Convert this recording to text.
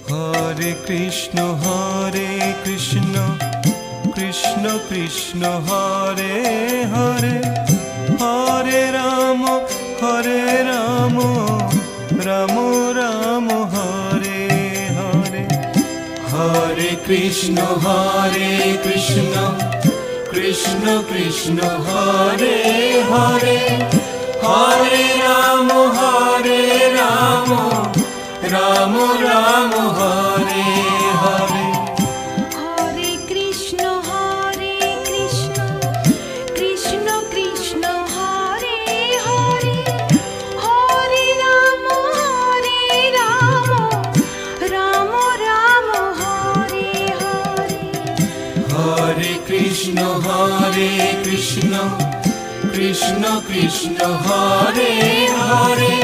Hare Krishna Krishna Krishna Hare Hare, Hare Ram Ram Ram Hare Hare. Hare Krishna Krishna Krishna Hare Hare, Hare Ram Ram Ram Hare Hare. Hare Krishna Krishna Krishna Hare Hare, Hare Ram Ram Ram Hare Hare. Hare Krishna Krishna Krishna Hare Hare,